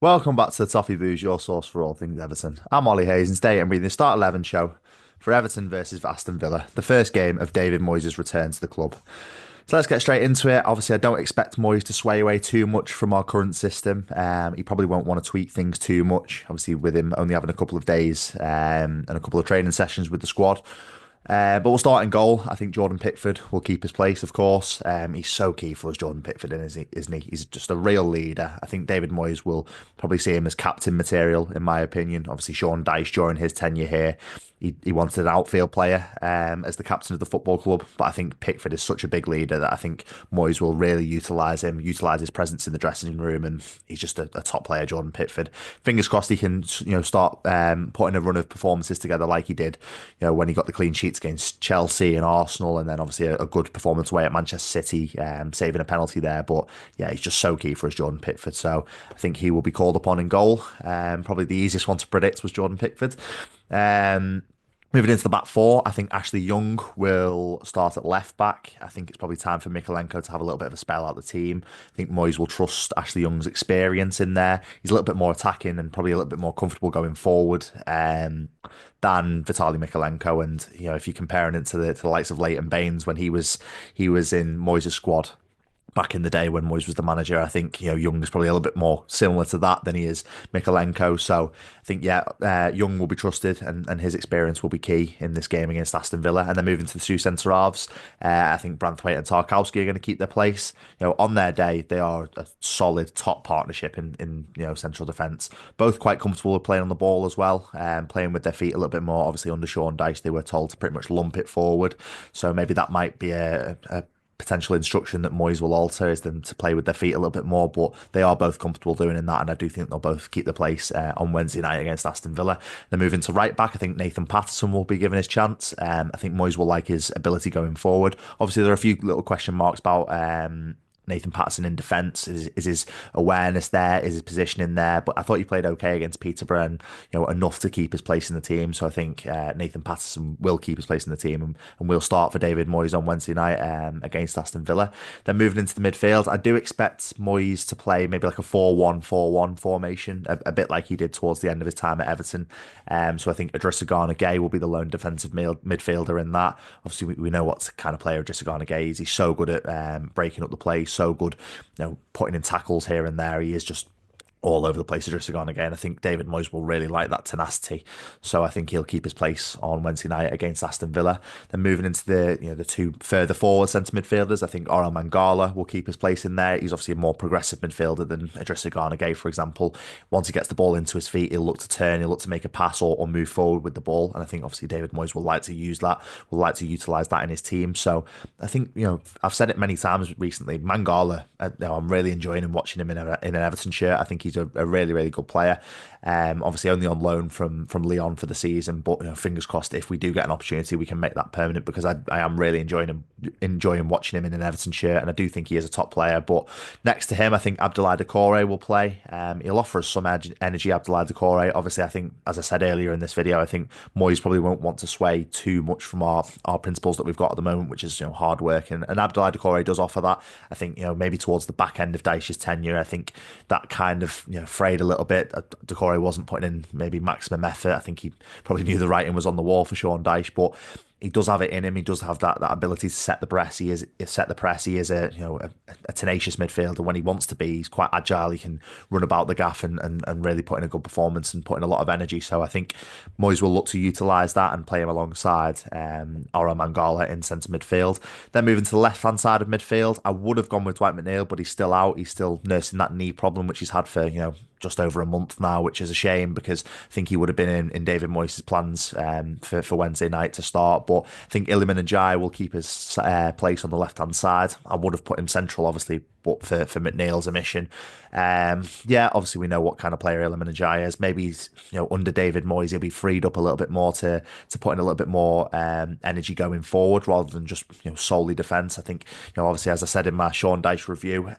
Welcome back to the Toffee Booze, your source for all things Everton. I'm Ollie Hayes, and today I'm reading the Start 11 show for Everton versus Aston Villa, the first game of David Moyes' return to the club. So let's get straight into it. Obviously, I don't expect Moyes to sway away too much from our current system. He probably won't want to tweak things too much, obviously, with him only having a couple of days and a couple of training sessions with the squad. But we'll start in goal. I think Jordan Pickford will keep his place, of course. He's so key for us, Jordan Pickford, isn't he? He's just a real leader. I think David Moyes will probably see him as captain material, in my opinion. Obviously, Sean Dyche, during his tenure here, he wanted an outfield player as the captain of the football club. But I think Pickford is such a big leader that I think Moyes will really utilise him, utilise his presence in the dressing room, and he's just a top player, Jordan Pickford. Fingers crossed he can, start putting a run of performances together like he did, when he got the clean sheets against Chelsea and Arsenal, and then obviously a good performance away at Manchester City, saving a penalty there. But yeah, he's just so key for us, Jordan Pickford. So I think he will be called upon in goal. Probably the easiest one to predict was Jordan Pickford. Um, Moving into the back four, I think Ashley Young will start at left back. I think it's probably time for Mikalenko to have a little bit of a spell out of the team. I think Moyes will trust Ashley Young's experience in there. He's a little bit more attacking and probably a little bit more comfortable going forward than Vitaly Mikalenko. And if you're comparing it to the likes of Leighton Baines when he was in Moyes' squad back in the day when Moyes was the manager. I think Young is probably a little bit more similar to that than he is Mikalenko. So I think Young will be trusted, and his experience will be key in this game against Aston Villa. And then moving to the two centre halves, I think Branthwaite and Tarkowski are going to keep their place. On their day, they are a solid top partnership in central defence. Both quite comfortable with playing on the ball as well, playing with their feet a little bit more. Obviously under Sean Dyche, they were told to pretty much lump it forward. So maybe that might be a potential instruction that Moyes will alter is them to play with their feet a little bit more, but they are both comfortable doing in that, and I do think they'll both keep the place on Wednesday night against Aston Villa. Then moving to right back, I think Nathan Patterson will be given his chance. I think Moyes will like his ability going forward. Obviously, there are a few little question marks about Nathan Patterson in defence. Is his awareness there? Is his positioning there? But I thought he played okay against Peterborough, and enough to keep his place in the team. So I think Nathan Patterson will keep his place in the team, and will start for David Moyes on Wednesday night against Aston Villa. Then moving into the midfield, I do expect Moyes to play maybe like a 4-1-4-1 formation, a bit like he did towards the end of his time at Everton. So I think Idrissa Gana Gueye will be the lone defensive midfielder in that. Obviously, we know what kind of player Idrissa Gana Gueye is. He's so good at breaking up the play, so good, putting in tackles here and there. He is just all over the place. Idrissa Gana Gueye. I think David Moyes will really like that tenacity. So I think he'll keep his place on Wednesday night against Aston Villa. Then moving into the two further forward centre midfielders, I think Orel Mangala will keep his place in there. He's obviously a more progressive midfielder than Idrissa Gana Gueye, for example. Once he gets the ball into his feet, he'll look to turn, he'll look to make a pass or move forward with the ball. And I think obviously David Moyes will like to use that, will like to utilise that in his team. So I think, I've said it many times recently, Mangala, I'm really enjoying him, watching him in an Everton shirt. I think he's a really, really good player. Obviously only on loan from Lyon for the season, but fingers crossed if we do get an opportunity, we can make that permanent, because I am really enjoying watching him in an Everton shirt, and I do think he is a top player. But next to him, I think Abdoulaye Doucouré will play. He'll offer us some energy, Abdoulaye Doucouré. Obviously, I think, as I said earlier in this video, I think Moyes probably won't want to sway too much from our principles that we've got at the moment, which is hard work, and Abdoulaye Doucouré does offer that. I think maybe towards the back end of Dyche's tenure, I think that kind of frayed a little bit. Doucouré wasn't putting in maybe maximum effort. I think he probably knew the writing was on the wall for Sean Dyche, but he does have it in him. He does have that ability to set the press. He is a tenacious midfielder when he wants to be. He's quite agile. He can run about the gaff and really put in a good performance and put in a lot of energy. So I think Moyes will look to utilise that and play him alongside Orel Mangala in centre midfield. Then moving to the left hand side of midfield, I would have gone with Dwight McNeil, but he's still out. He's still nursing that knee problem, which he's had for just over a month now, which is a shame, because I think he would have been in David Moyes' plans for Wednesday night to start. But I think Iliman Ndiaye will keep his place on the left-hand side. I would have put him central, obviously, but for McNeil's omission. Obviously we know what kind of player Iliman Ndiaye is. Maybe he's, under David Moyes, he'll be freed up a little bit more to put in a little bit more energy going forward, rather than just solely defence. I think, obviously, as I said in my Sean Dyche review,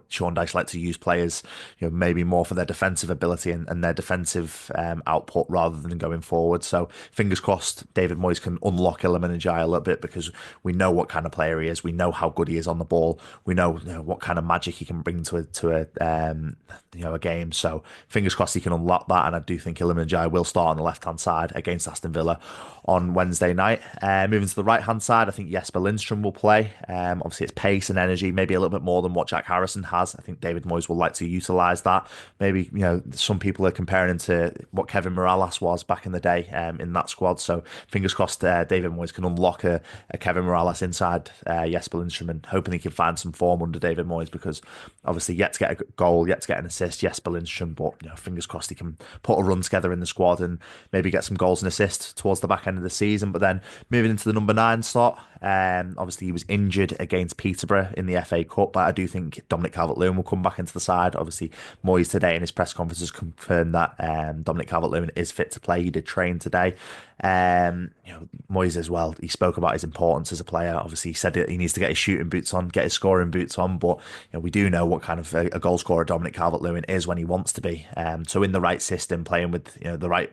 Sean Dyche like to use players, maybe more for their defensive ability and their defensive output rather than going forward. So fingers crossed, David Moyes can unlock Iliman and Jai a little bit because we know what kind of player he is. We know how good he is on the ball. We know, what kind of magic he can bring to a game. So fingers crossed he can unlock that. And I do think Iliman and Jai will start on the left hand side against Aston Villa on Wednesday night. Moving to the right hand side, I think Jesper Lindstrom will play. Obviously, it's pace and energy, maybe a little bit more than what Jack Harrison has. I think David Moyes will like to utilise that. Maybe, some people are comparing him to what Kevin Morales was back in the day in that squad. So fingers crossed David Moyes can unlock a Kevin Morales inside Jesper Lindstrom, and hoping he can find some form under David Moyes because obviously yet to get a goal, yet to get an assist, Jesper Lindstrom, but fingers crossed he can put a run together in the squad and maybe get some goals and assists towards the back end of the season. But then moving into the number 9 slot, obviously he was injured against Peterborough in the FA Cup, but I do think Dominic Calvert-Lewin will come back into the side. Obviously, Moyes today in his press conferences confirmed that Dominic Calvert-Lewin is fit to play. He did train today. Moyes as well, he spoke about his importance as a player. Obviously, he said that he needs to get his shooting boots on, get his scoring boots on, but we do know what kind of a goal scorer Dominic Calvert-Lewin is when he wants to be. So in the right system, playing with the right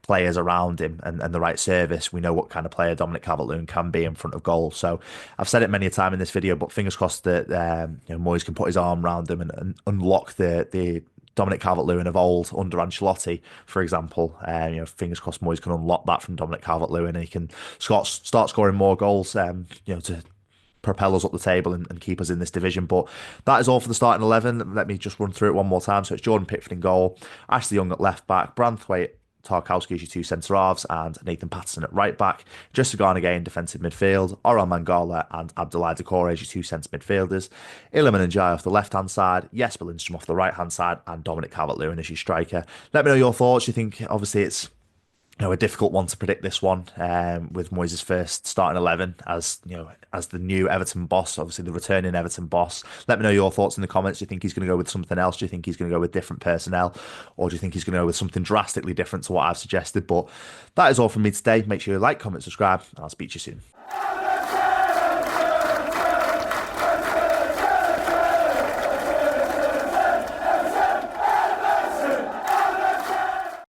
players around him and the right service, we know what kind of player Dominic Calvert-Lewin can be in front of goal. So I've said it many a time in this video, but fingers crossed that Moyes can put his arm around him and unlock the Dominic Calvert-Lewin of old under Ancelotti, for example. Fingers crossed Moyes can unlock that from Dominic Calvert-Lewin and he can start scoring more goals. To propel us up the table and keep us in this division. But that is all for the starting 11. Let me just run through it one more time. So it's Jordan Pickford in goal, Ashley Young at left back, Branthwaite, Tarkowski as your 2 centre halves, and Nathan Patterson at right back. Just Garnagay in defensive midfield, Orhan Mangala and Abdoulaye Doucouré as your 2 centre midfielders, Iliman and Jai off the left hand side, Jesper Lindstrom off the right hand side, and Dominic Calvert-Lewin as your striker. Let me know your thoughts. You think obviously it's a difficult one to predict, this one, with Moyes' first starting 11 as the new Everton boss, obviously the returning Everton boss. Let me know your thoughts in the comments. Do you think he's going to go with something else? Do you think he's going to go with different personnel? Or do you think he's going to go with something drastically different to what I've suggested? But that is all from me today. Make sure you like, comment, subscribe, and I'll speak to you soon.